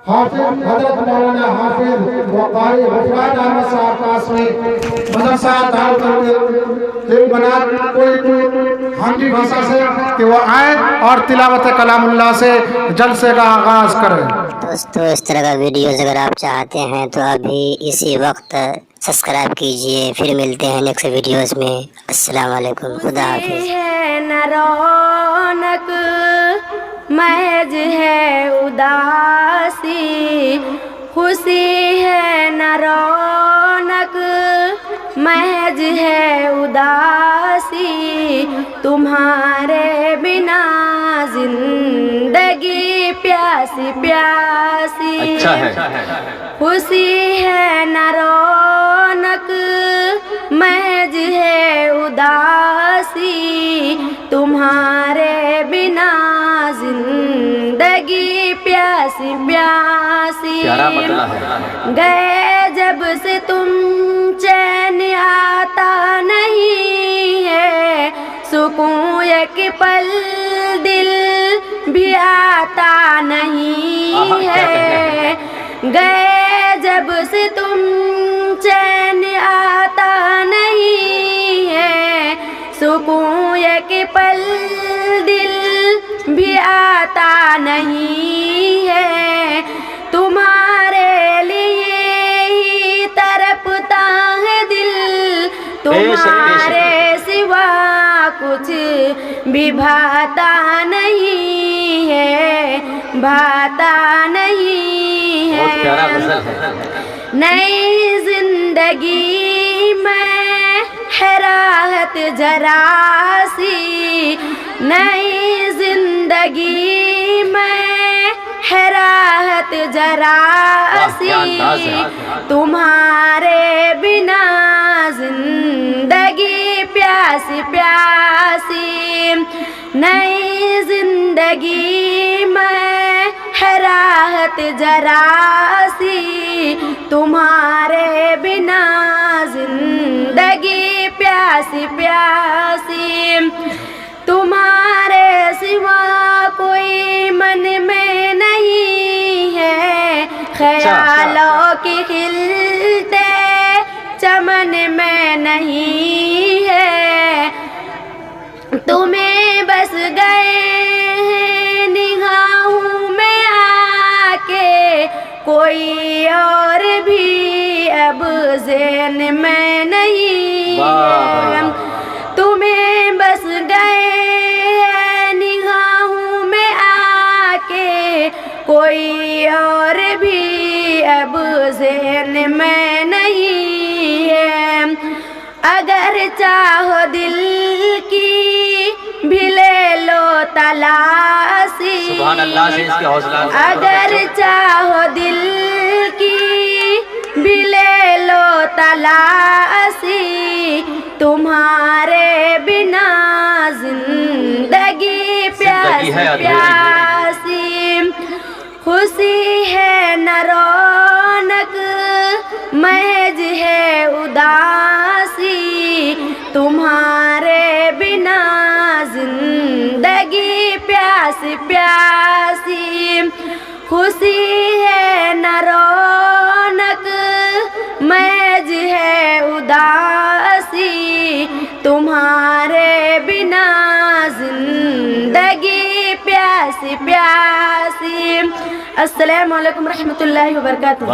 حافظ حضرت مولانا حافظ وقاری غفران احمد صاحب قاسمی مدرسہ دارالعلوم بنات کوئی ہانڈی بھاشا سے کہ وہ آئیں اور تلاوت کلام اللہ سے جلسے کا آغاز کریں۔ دوستو اس طرح کا ویڈیوز اگر آپ چاہتے ہیں تو ابھی اسی وقت سبسکرائب کیجئے۔ پھر ملتے ہیں نیکسٹ ویڈیوز میں۔ السلام علیکم، خدا حافظ۔ رونق محض ہے اداسی، خوشی ہے نہ رونق محض ہے اداسی، تمہارے بنا زندگی پیاسی پیاسی۔ اچھا ہے۔ خوشی ہے نہ رونق محض ہے اداسی، تمہارے بنا زندگی پیاسی پیاسی۔ پیارا مطلب ہے۔ گئے جب سے تم چین آتا نہیں ہے، سکون ایک پل دل بھی آتا نہیں ہے۔ گئے جب سے تم چین آتا نہیں ہے، سکون ایک پل دل بھی آتا نہیں ہے، تمہارے لیے ہی تڑپتا ہے دل، تمہارے سوا کچھ بھی بھاتا نہیں ہے، بھاتا نہیں ہے۔ بہت پیارا غزل ہے۔ نئی زندگی میں ہے راحت ذرا سی، نئی زندگی میں ہے راحت ذرا سی، تمہارے بنا زندگی پیاسی پیاسی۔ نئی زندگی میں ہے راحت ذرا سی، تمہارے بنا زندگی پیاسی پیاسی۔ تمہارے سوا کوئی من میں نہیں ہے، خیالوں کی کھلتے چمن میں نہیں ہے، تمہیں بس گئے ہیں نگاہوں میں آ کے، کوئی اور بھی اب ذہن میں نہیں ہے، تمہیں بس گئے ہیں نگاہوں میں آ کے، کوئی اور بھی اب ذہن میں نہیں ہے۔ اگر چاہو دل کی بھی لے لو تلاشی، سبحان اللہ سے اس کے حوصلہ۔ اگر چاہو دل کی بھی لے لو تلاشی، تمہارے بنا زندگی پیاسی پیاسی۔ خوشی ہے نہ رونق محض ہے اداسی، تمہارے بنا زندگی پیاسی پیاسی۔ خوشی ہے نہ رونق محض ہے اداسی، تمہارے بنا زندگی پیاسی پیاسی۔ السلام علیکم ورحمۃ اللہ وبرکاتہ۔